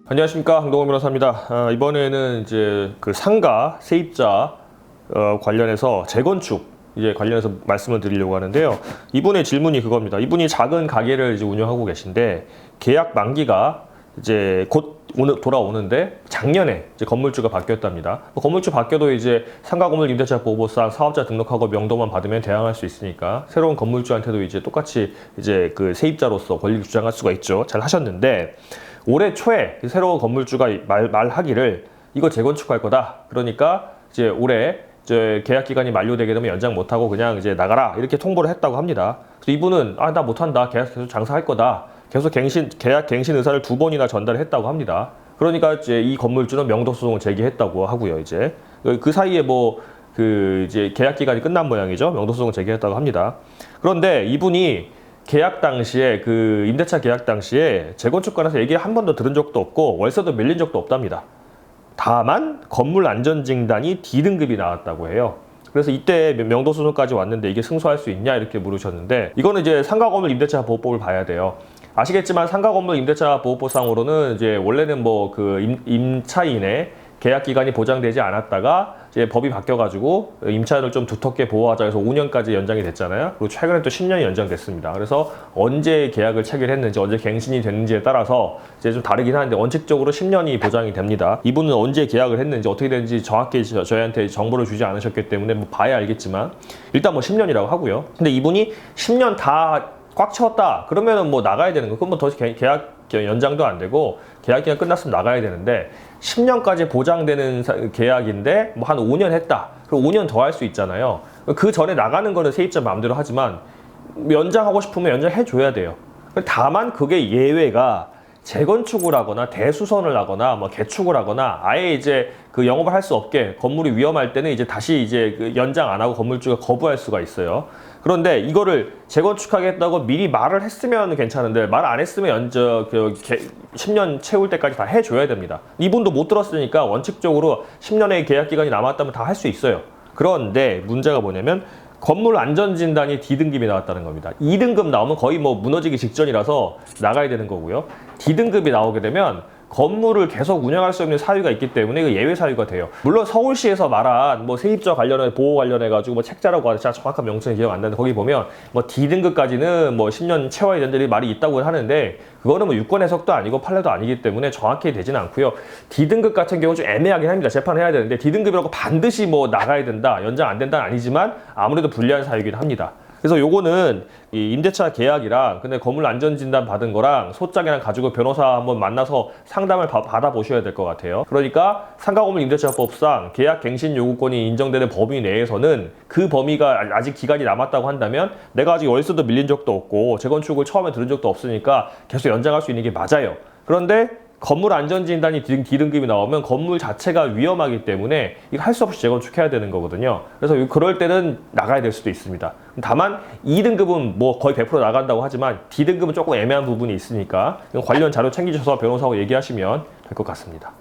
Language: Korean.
안녕하십니까, 황동원 변호사입니다. 이번에는 이제 그 상가 세입자 관련해서 재건축 이제 관련해서 말씀을 드리려고 하는데요. 이분의 질문이 그겁니다. 이분이 작은 가게를 이제 운영하고 계신데 계약 만기가 이제 곧 돌아오는데 작년에 이제 건물주가 바뀌었답니다. 건물주 바뀌어도 이제 상가 건물 임대차 보호법상 사업자 등록하고 명도만 받으면 대항할 수 있으니까 새로운 건물주한테도 이제 똑같이 이제 그 세입자로서 권리를 주장할 수가 있죠. 잘 하셨는데 올해 초에 새로운 건물주가 말하기를 이거 재건축할 거다. 그러니까 이제 올해 이제 계약 기간이 만료되게 되면 연장 못하고 그냥 이제 나가라 이렇게 통보를 했다고 합니다. 그래서 이분은 나 못한다. 계속 장사할 거다. 계속 계약 갱신 의사를 2번이나 전달을 했다고 합니다. 그러니까 이제 이 건물주는 명도 소송을 제기했다고 하고요. 이제 그 사이에 이제 계약 기간이 끝난 모양이죠. 명도 소송을 제기했다고 합니다. 그런데 이분이 계약 당시에 임대차 계약 당시에 재건축 관해서 얘기 한 번도 들은 적도 없고 월세도 밀린 적도 없답니다. 다만 건물 안전진단이 D등급이 나왔다고 해요. 그래서 이때 명도 소송까지 왔는데 이게 승소할 수 있냐 이렇게 물으셨는데 이거는 이제 상가 건물 임대차 보호법을 봐야 돼요. 아시겠지만 상가 건물 임대차 보호법상으로는 이제 원래는 임차인의 계약 기간이 보장되지 않았다가 이제 법이 바뀌어가지고 임차인을 좀 두텁게 보호하자 해서 5년까지 연장이 됐잖아요. 그리고 최근에 또 10년이 연장됐습니다. 그래서 언제 계약을 체결했는지 언제 갱신이 됐는지에 따라서 이제 좀 다르긴 하는데 원칙적으로 10년이 보장이 됩니다. 이분은 언제 계약을 했는지 어떻게 됐는지 정확히 저희한테 정보를 주지 않으셨기 때문에 봐야 알겠지만 일단 10년이라고 하고요. 근데 이분이 10년 다 꽉 채웠다 그러면은 나가야 되는 거. 그럼 더 계약 연장도 안 되고 계약 기간 끝났으면 나가야 되는데 10년까지 보장되는 계약인데 한 5년 했다. 그럼 5년 더 할 수 있잖아요. 그 전에 나가는 거는 세입자 마음대로 하지만 연장하고 싶으면 연장해 줘야 돼요. 다만 그게 예외가 재건축을 하거나 대수선을 하거나 개축을 하거나 아예 이제 영업을 할 수 없게 건물이 위험할 때는 이제 다시 이제 연장 안 하고 건물주가 거부할 수가 있어요. 그런데 이거를 재건축하겠다고 미리 말을 했으면 괜찮은데 말 안 했으면 10년 채울 때까지 다 해줘야 됩니다. 이분도 못 들었으니까 원칙적으로 10년의 계약 기간이 남았다면 다 할 수 있어요. 그런데 문제가 뭐냐면 건물 안전진단이 D등급이 나왔다는 겁니다. 2등급 나오면 거의 무너지기 직전이라서 나가야 되는 거고요. D등급이 나오게 되면 건물을 계속 운영할 수 없는 사유가 있기 때문에 이거 예외 사유가 돼요. 물론 서울시에서 말한 세입자 관련해 보호 관련해가지고 책자라고 하는데 정확한 명칭이 기억 안 나는데 거기 보면 D등급까지는 10년 채워야 된다는 말이 있다고 하는데 그거는 유권 해석도 아니고 판례도 아니기 때문에 정확히 되지는 않고요. D등급 같은 경우는 좀 애매하긴 합니다. 재판을 해야 되는데 D등급이라고 반드시 나가야 된다, 연장 안 된다는 아니지만 아무래도 불리한 사유이긴 합니다. 그래서 요거는 이 임대차 계약이랑 근데 건물 안전진단 받은 거랑 소장이랑 가지고 변호사 한번 만나서 상담을 받아보셔야 될 것 같아요. 그러니까 상가건물 임대차법상 계약 갱신 요구권이 인정되는 범위 내에서는 그 범위가 아직 기간이 남았다고 한다면 내가 아직 월세도 밀린 적도 없고 재건축을 처음에 들은 적도 없으니까 계속 연장할 수 있는 게 맞아요. 그런데 건물 안전진단이 D등급이 나오면 건물 자체가 위험하기 때문에 이거 할 수 없이 재건축해야 되는 거거든요. 그래서 그럴 때는 나가야 될 수도 있습니다. 다만 2등급은 거의 100% 나간다고 하지만 D등급은 조금 애매한 부분이 있으니까 관련 자료 챙기셔서 변호사하고 얘기하시면 될 것 같습니다.